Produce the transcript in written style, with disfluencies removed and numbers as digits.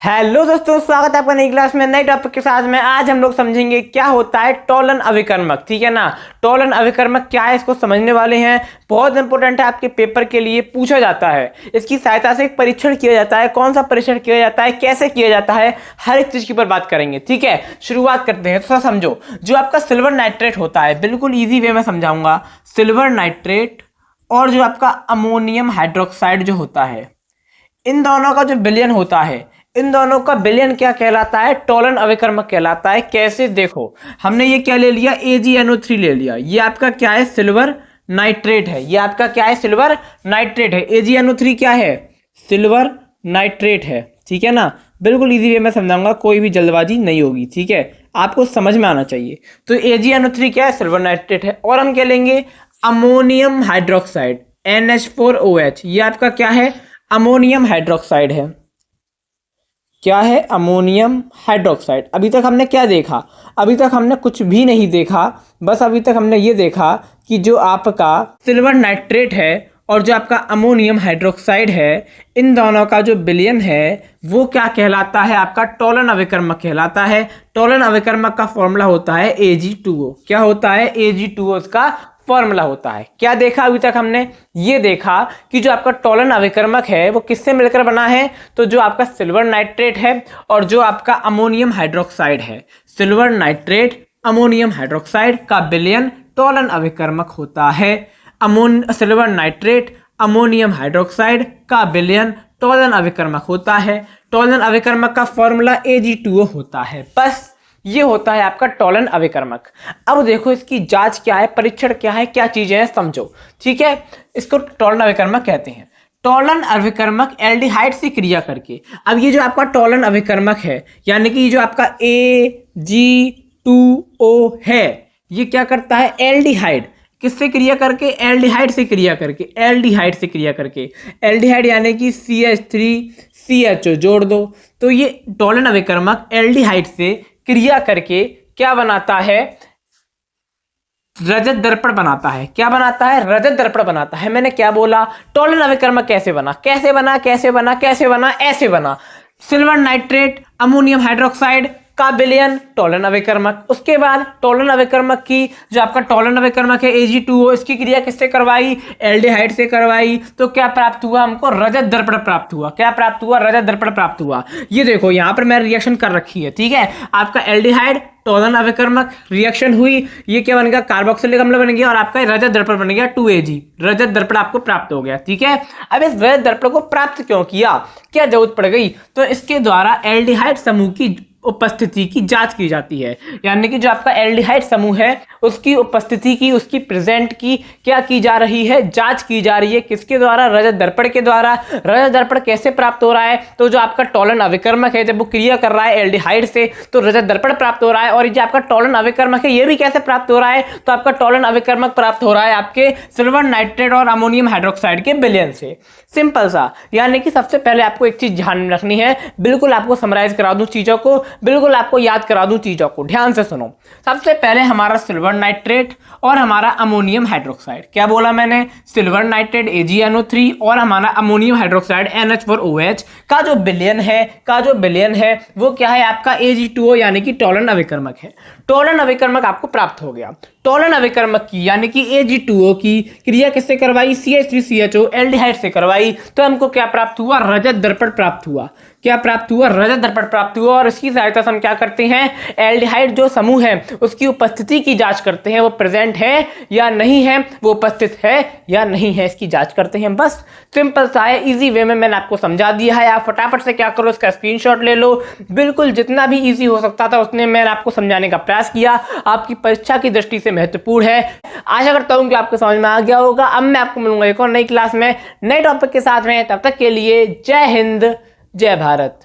Hello दोस्तों, स्वागत है आपका नई क्लास में नए टॉपिक के साथ में। आज हम लोग समझेंगे क्या होता है टोलन अभिकर्मक। ठीक है ना। टोलन अभिकर्मक क्या है इसको समझने वाले हैं। बहुत इंपॉर्टेंट है, आपके पेपर के लिए पूछा जाता है। इसकी सहायता से एक परीक्षण किया जाता है। कौन सा परीक्षण किया जाता है, कैसे किया जाता है, हर एक चीज के ऊपर बात करेंगे। ठीक है, शुरुआत करते हैं। तो समझो, जो आपका सिल्वर नाइट्रेट होता है, बिल्कुल ईजी वे में समझाऊंगा। सिल्वर नाइट्रेट और जो आपका अमोनियम हाइड्रोक्साइड जो होता है, इन दोनों का जो विलयन होता है, इन दोनों का विलयन क्या कहलाता है? टोलन अभिकर्मक कहलाता है। कैसे? देखो, हमने ये क्या ले लिया, AgNO3 ले लिया। ये आपका क्या है? सिल्वर नाइट्रेट है। ये आपका क्या है? सिल्वर नाइट्रेट है। AgNO3 क्या है? सिल्वर नाइट्रेट है। ठीक है ना। बिल्कुल इजी वे में समझाऊंगा, कोई भी जल्दबाजी नहीं होगी। ठीक है, आपको समझ में आना चाहिए। तो AgNO3 क्या है? सिल्वर नाइट्रेट है। और हम क्या लेंगे? Ammonium hydroxide, NH4OH। ये आपका क्या है? अमोनियम हाइड्रोक्साइड है। क्या है? Ammonium hydroxide. अभी तक हमने क्या देखा? अभी तक हमने कुछ भी नहीं देखा। बस अभी तक हमने ये देखा कि जो आपका सिल्वर नाइट्रेट है और जो आपका अमोनियम हाइड्रोक्साइड है, इन दोनों का जो विलयन है वो क्या कहलाता है? आपका टोलन अभिकर्मक कहलाता है। टोलन अभिकर्मक का फॉर्मूला होता है Ag2O। क्या होता है? Ag2O इसका फॉर्मूला होता है। क्या देखा अभी तक हमने? ये देखा कि जो आपका टोलन अभिकर्मक है वो किससे मिलकर बना है? तो जो आपका सिल्वर नाइट्रेट है और जो आपका अमोनियम हाइड्रोक्साइड है, सिल्वर नाइट्रेट अमोनियम हाइड्रोक्साइड का विलयन टोलन अभिकर्मक होता है। सिल्वर नाइट्रेट अमोनियम हाइड्रोक्साइड का विलयन टोलन अभिकर्मक होता है। टोलन अभिकर्मक का फॉर्मूला Ag2O होता है। बस ये होता है आपका टोलन अभिकर्मक। अब देखो, इसकी जांच क्या है, परीक्षण क्या है, क्या चीजें हैं, समझो। ठीक है, इसको टोलन अभिकर्मक कहते हैं। टोलन अभिकर्मक एल्डिहाइड से क्रिया करके, अब ये जो आपका टोलन अभिकर्मक है, यानी कि जो आपका Ag2O है, ये क्या करता है? एल्डिहाइड किससे क्रिया करके? एल्डिहाइड से क्रिया करके। एल्डिहाइड से क्रिया करके, एल्डिहाइड यानी कि CH3CHO जोड़ दो। तो ये टोलन अभिकर्मक एल्डिहाइड से क्रिया करके क्या बनाता है? रजत दर्पण बनाता है। क्या बनाता है? रजत दर्पण बनाता है। मैंने क्या बोला? टोलन अभिकर्मक कैसे बना? कैसे बना? कैसे बना? कैसे बना? ऐसे बना। सिल्वर नाइट्रेट अमोनियम हाइड्रोक्साइड का विलयन टोलन अभिकर्मक। उसके बाद टोलन अभिकर्मक की जो आपका टोलन अभिकर्मक है Ag2O, इसकी क्रिया किससे करवाई? एल्डिहाइड से करवाई। तो क्या प्राप्त हुआ? हमको रजत दर्पण प्राप्त हुआ। क्या प्राप्त हुआ? रजत दर्पण प्राप्त हुआ। ये देखो, यहां पर मैं रिएक्शन कर रखी है। ठीक है, आपका एल्डिहाइड टोलन अभिकर्मक रिएक्शन हुई, ये क्या बन गया? कार्बोक्सिलिक अम्ल बन गया और आपका रजत दर्पण बन गया 2Ag। रजत दर्पण आपको प्राप्त हो गया। ठीक है, अब इस रजत दर्पण को प्राप्त क्यों किया, क्या जरूरत पड़ गई? तो इसके द्वारा एल्डिहाइड समूह की उपस्थिति की जांच की जाती है। यानी कि जो आपका एल्डिहाइड समूह है उसकी उपस्थिति की, उसकी प्रेजेंट की क्या की जा रही है? जांच की जा रही है। किसके द्वारा? रजत दर्पण के द्वारा। रजत दर्पण कैसे प्राप्त हो रहा है? तो जो आपका टोलन अभिकर्मक है, जब वो क्रिया कर रहा है एल्डिहाइड से, तो रजत दर्पण प्राप्त हो रहा है। और जो आपका टोलन अभिकर्मक है, ये भी कैसे प्राप्त हो रहा है? तो आपका टोलन अभिकर्मक प्राप्त हो रहा है आपके सिल्वर नाइट्रेट और अमोनियम हाइड्रोक्साइड के विलयन से। सिंपल सा। यानी कि सबसे पहले आपको एक चीज ध्यान में रखनी है, बिल्कुल आपको समराइज करा दूं चीजों को, बिल्कुल आपको याद करा दूं चीजों को, ध्यान से सुनो। सबसे पहले हमारा सिल्वर नाइट्रेट और हमारा अमोनियम हाइड्रोक्साइड, क्या बोला मैंने? सिल्वर नाइट्रेट AgNO3 और हमारा अमोनियम हाइड्रोक्साइड NH4OH का जो विलयन है वो क्या है? आपका Ag2O यानी कि टोलन अभिकर्मक है। टोलन अभिकर्मक आपको प्राप्त हो गया। टोलन अभिकर्मक की यानी कि Ag2O की क्रिया किससे करवाई? CH3CHO एल्डिहाइड से करवाई। तो हमको क्या प्राप्त हुआ? रजत दर्पण प्राप्त हुआ। क्या प्राप्त हुआ? रजत दर्पण प्राप्त हुआ। और इसकी सहायता से हम क्या करते हैं? एल्डिहाइड जो समूह है उसकी उपस्थिति की जांच करते हैं, वो प्रेजेंट है या नहीं है, वो उपस्थित है या नहीं है, इसकी जांच करते हैं। बस सिंपल सा है, इजी वे में मैंने आपको समझा दिया है। आप फटाफट से क्या करो, इसका स्क्रीनशॉट ले लो। बिल्कुल जितना भी इजी हो सकता था उतने मैंने आपको समझाने का प्रयास किया। आपकी परीक्षा की दृष्टि से महत्वपूर्ण है। आशा करता हूं कि आपको समझ में आ गया होगा। अब मैं आपको मिलूंगा एक और नई क्लास में नए टॉपिक के साथ में। तब तक के लिए जय हिंद, जय भारत।